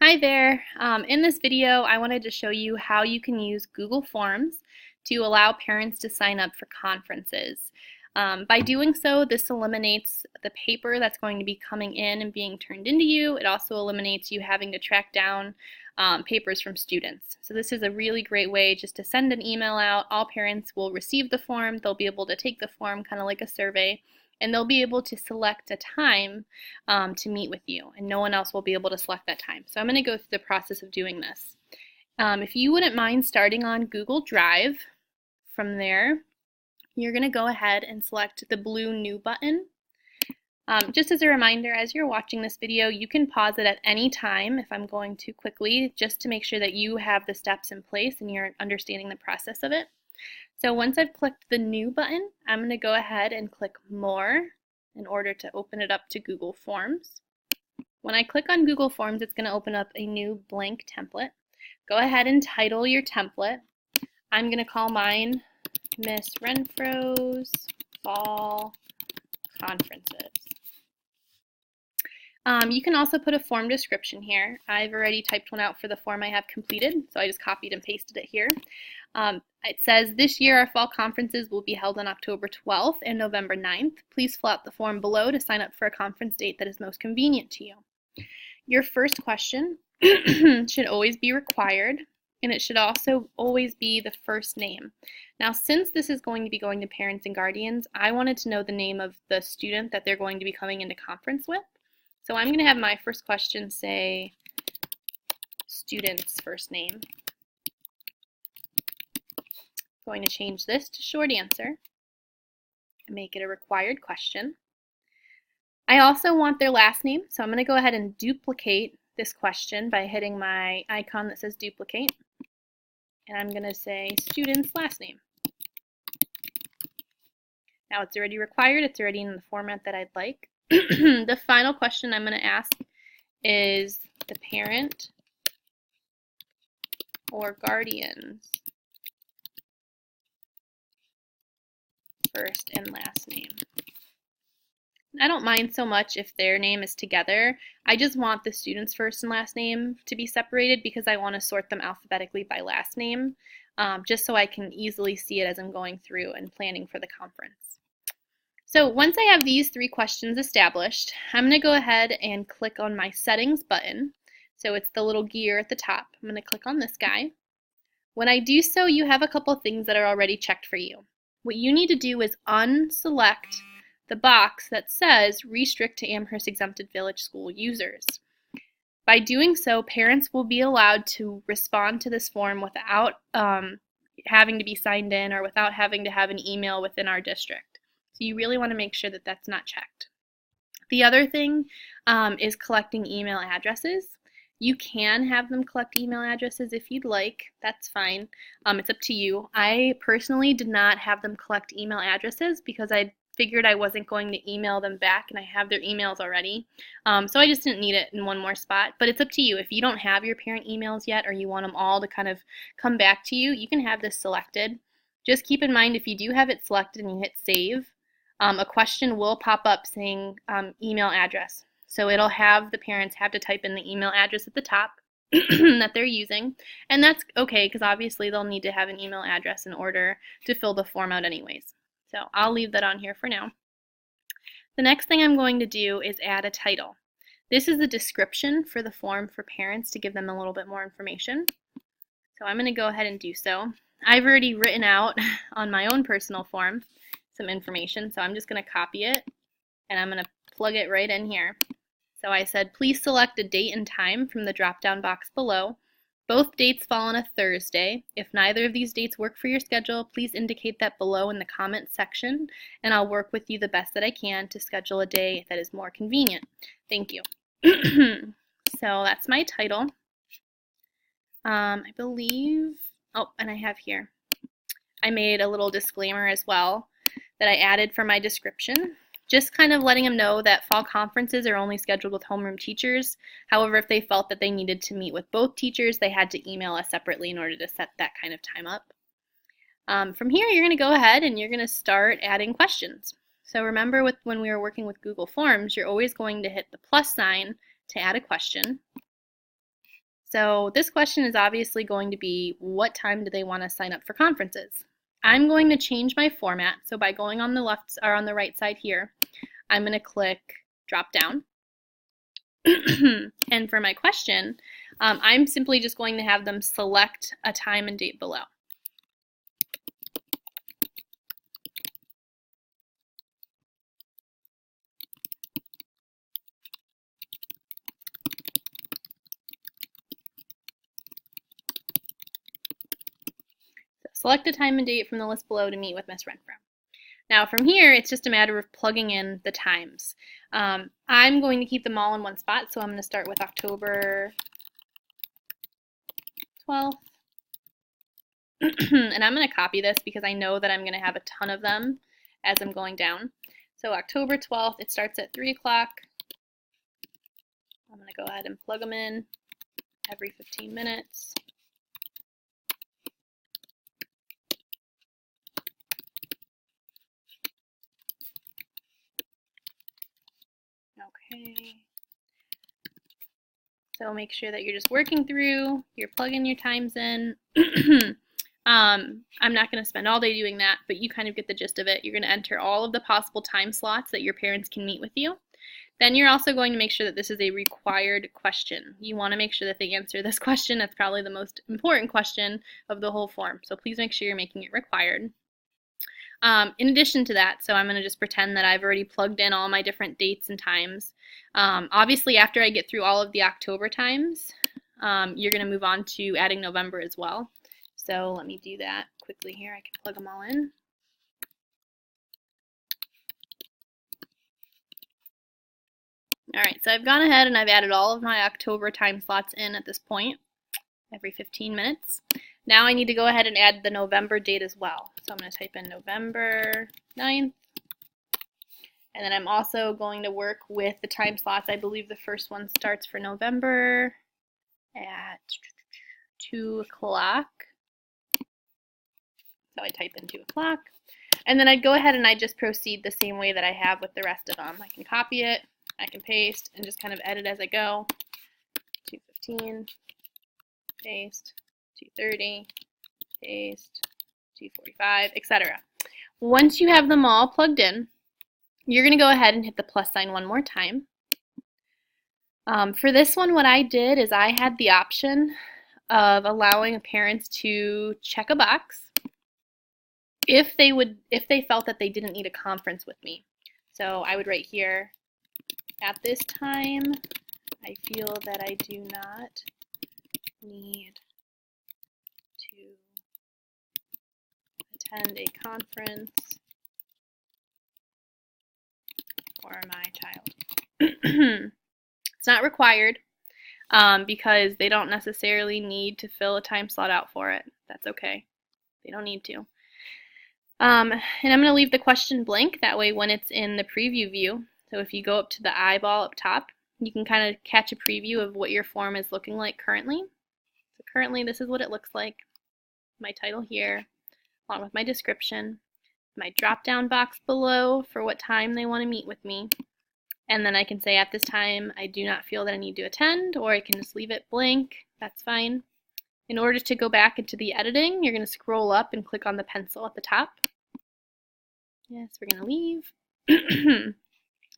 Hi there. In this video, I wanted to show you how you can use Google Forms to allow parents to sign up for conferences. By doing so, this eliminates the paper that's going to be coming in and being turned into you. It also eliminates you having to track down papers from students. So this is a really great way just to send an email out. All parents will receive the form. They'll be able to take the form kind of like a survey, and they'll be able to select a time to meet with you, and no one else will be able to select that time. So I'm going to go through the process of doing this. If you wouldn't mind starting on Google Drive, from there you're going to go ahead and select the blue New button. Just as a reminder, as you're watching this video, you can pause it at any time if I'm going too quickly, just to make sure that you have the steps in place and you're understanding the process of it. So once I've clicked the New button, I'm going to go ahead and click More in order to open it up to Google Forms. When I click on Google Forms, it's going to open up a new blank template. Go ahead and title your template. I'm going to call mine Miss Renfro's Fall Conferences. You can also put a form description here. I've already typed one out for the form I have completed, so I just copied and pasted it here. It says, this year our fall conferences will be held on October 12th and November 9th. Please fill out the form below to sign up for a conference date that is most convenient to you. Your first question should always be required, and it should also always be the first name. Now, since this is going to be going to parents and guardians, I wanted to know the name of the student that they're going to be coming into conference with. So I'm going to have my first question say student's first name. I'm going to change this to short answer and make it a required question. I also want their last name, so I'm going to go ahead and duplicate this question by hitting my icon that says duplicate. And I'm going to say student's last name. Now it's already required, it's already in the format that I'd like. The final question I'm going to ask is the parent or guardian's first and last name. I don't mind so much if their name is together. I just want the student's first and last name to be separated because I want to sort them alphabetically by last name, just so I can easily see it as I'm going through and planning for the conference. So once I have these three questions established, I'm going to go ahead and click on my settings button. So it's the little gear at the top. I'm going to click on this guy. When I do so, you have a couple things that are already checked for you. What you need to do is unselect the box that says restrict to Amherst Exempted Village School users. By doing so, parents will be allowed to respond to this form without having to be signed in or without having to have an email within our district. So you really want to make sure that that's not checked. The other thing is collecting email addresses. You can have them collect email addresses if you'd like. That's fine. It's up to you. I personally did not have them collect email addresses because I figured I wasn't going to email them back, and I have their emails already. So I just didn't need it in one more spot. But it's up to you. If you don't have your parent emails yet, or you want them all to kind of come back to you, you can have this selected. Just keep in mind, if you do have it selected and you hit save, a question will pop up saying email address. So it'll have the parents have to type in the email address at the top that they're using. And that's okay, because obviously they'll need to have an email address in order to fill the form out anyways. So I'll leave that on here for now. The next thing I'm going to do is add a title. This is the description for the form for parents to give them a little bit more information. So I'm going to go ahead and do so. I've already written out on my own personal form some information, so I'm just going to copy it and I'm going to plug it right in here. So I said, please select a date and time from the drop-down box below. Both dates fall on a Thursday. If neither of these dates work for your schedule, please indicate that below in the comments section, and I'll work with you the best that I can to schedule a day that is more convenient. Thank you. So that's my title. I believe, oh, and I have here, I made a little disclaimer as well that I added for my description. Just kind of letting them know that fall conferences are only scheduled with homeroom teachers. However, if they felt that they needed to meet with both teachers, they had to email us separately in order to set that kind of time up. From here, you're going to go ahead and you're going to start adding questions. So remember, when we were working with Google Forms, you're always going to hit the plus sign to add a question. So this question is obviously going to be, what time do they want to sign up for conferences? I'm going to change my format. So by going on the left or on the right side here, I'm going to click drop down. And for my question, I'm simply just going to have them select a time and date below. So select a time and date from the list below to meet with Ms. Renfro. Now from here, it's just a matter of plugging in the times. I'm going to keep them all in one spot, so I'm going to start with October 12th. And I'm going to copy this because I know that I'm going to have a ton of them as I'm going down. So October 12th, it starts at 3 o'clock. I'm going to go ahead and plug them in every 15 minutes. Okay. So make sure that you're just working through, you're plugging your times in. I'm not going to spend all day doing that, but you kind of get the gist of it. You're going to enter all of the possible time slots that your parents can meet with you. Then you're also going to make sure that this is a required question. You want to make sure that they answer this question. That's probably the most important question of the whole form. So please make sure you're making it required. In addition to that, so I'm going to just pretend that I've already plugged in all my different dates and times. Obviously, after I get through all of the October times, you're going to move on to adding November as well. So let me do that quickly here. I can plug them all in. All right, so I've gone ahead and I've added all of my October time slots in at this point, every 15 minutes. Now I need to go ahead and add the November date as well. So I'm going to type in November 9th. And then I'm also going to work with the time slots. I believe the first one starts for November at 2 o'clock. So I type in 2 o'clock. And then I'd go ahead and I just proceed the same way that I have with the rest of them. I can copy it, I can paste, and just kind of edit as I go. 2:15, paste, 2:30, paste, 2:45, etc. Once you have them all plugged in, you're going to go ahead and hit the plus sign one more time. For this one, what I did is I had the option of allowing parents to check a box if they felt that they didn't need a conference with me. So I would write here, at this time, I feel that I do not need to attend a conference for my child. It's not required because they don't necessarily need to fill a time slot out for it. That's okay. They don't need to. And I'm going to leave the question blank. That way when it's in the preview view, so if you go up to the eyeball up top, you can kind of catch a preview of what your form is looking like currently. So currently this is what it looks like. My title here, along with my description, my drop-down box below for what time they want to meet with me. And then I can say at this time I do not feel that I need to attend, or I can just leave it blank. That's fine. In order to go back into the editing, you're going to scroll up and click on the pencil at the top. Yes, we're going to leave.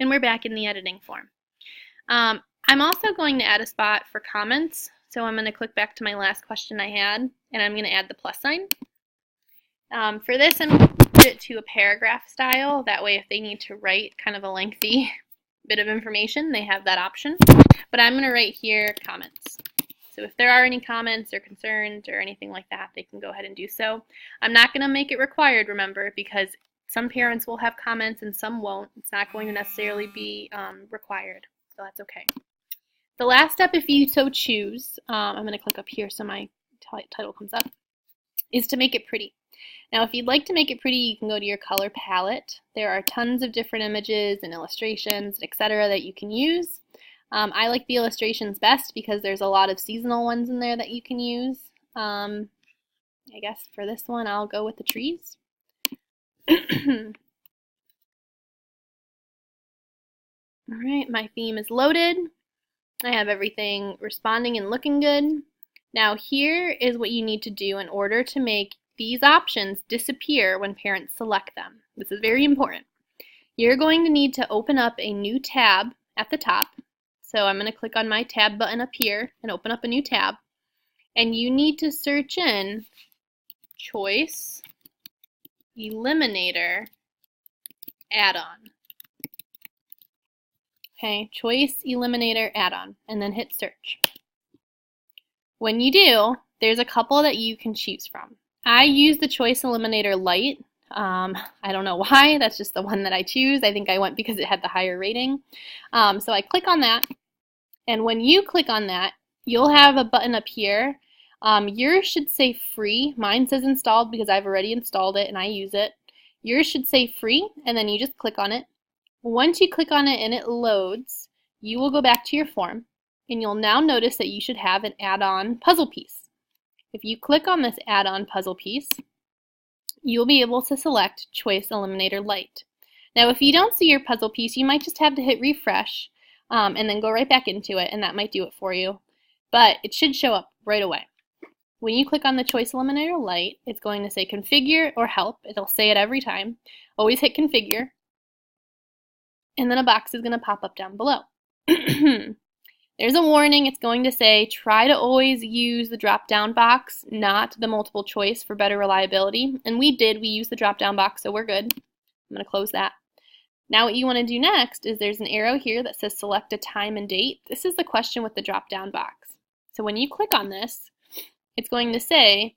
And we're back in the editing form. I'm also going to add a spot for comments. So I'm going to click back to my last question I had, and I'm going to add the plus sign. For this, I'm going to put it to a paragraph style. That way, if they need to write kind of a lengthy bit of information, they have that option. But I'm going to write here comments. So if there are any comments or concerns or anything like that, they can go ahead and do so. I'm not going to make it required, remember, because some parents will have comments and some won't. It's not going to necessarily be required, so that's okay. The last step, if you so choose, I'm going to click up here so my title comes up, is to make it pretty. Now, if you'd like to make it pretty, you can go to your color palette. There are tons of different images and illustrations, etc. that you can use. I like the illustrations best because there's a lot of seasonal ones in there that you can use. I guess for this one, I'll go with the trees. All right, my theme is loaded. I have everything responding and looking good. Now here is what you need to do in order to make these options disappear when parents select them. This is very important. You're going to need to open up a new tab at the top. So I'm going to click on my tab button up here and open up a new tab. And you need to search in Choice Eliminator Add-on. Okay, Choice Eliminator Add-on, and then hit search. When you do, there's a couple that you can choose from. I use the Choice Eliminator Lite. I don't know why, that's just the one that I choose. I think I went because it had the higher rating. So I click on that, and when you click on that, you'll have a button up here. Yours should say free. Mine says installed because I've already installed it and I use it. Yours should say free, and then you just click on it. Once you click on it and it loads, you will go back to your form, and you'll now notice that you should have an add-on puzzle piece. If you click on this add-on puzzle piece, you'll be able to select Choice Eliminator Lite. Now, if you don't see your puzzle piece, you might just have to hit refresh and then go right back into it, and that might do it for you. But it should show up right away. When you click on the Choice Eliminator Lite, it's going to say Configure or Help. It'll say it every time. Always hit Configure, and then a box is going to pop up down below. There's a warning. It's going to say try to always use the drop-down box, not the multiple choice, for better reliability. And we used the drop-down box, so we're good. I'm going to close that. Now what you want to do next is there's an arrow here that says select a time and date. This is the question with the drop-down box. So when you click on this, it's going to say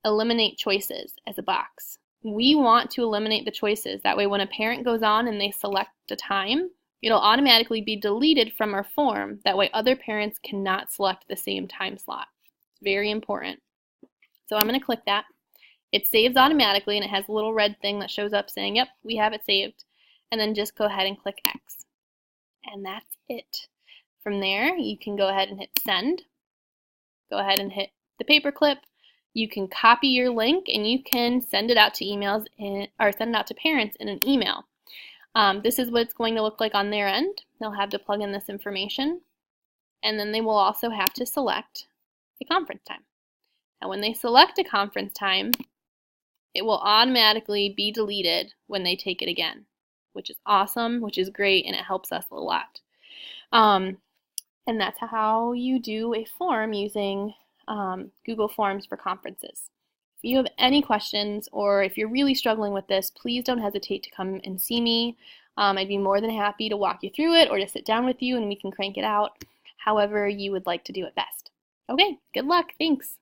eliminate choices as a box. We want to eliminate the choices. That way when a parent goes on and they select a time, it'll automatically be deleted from our form. That way other parents cannot select the same time slot. It's very important. So I'm going to click that. It saves automatically, and it has a little red thing that shows up saying, yep, we have it saved. And then just go ahead and click X. And that's it. From there, you can go ahead and hit send. Go ahead and hit the paperclip. You can copy your link and you can send it out to send it out to parents in an email. This is what it's going to look like on their end. They'll have to plug in this information, and then they will also have to select a conference time. Now when they select a conference time, it will automatically be deleted when they take it again, which is awesome, which is great, and it helps us a lot. And that's how you do a form using Google Forms for conferences. If you have any questions, or if you're really struggling with this, please don't hesitate to come and see me. I'd be more than happy to walk you through it or to sit down with you and we can crank it out however you would like to do it best. Okay, good luck. Thanks.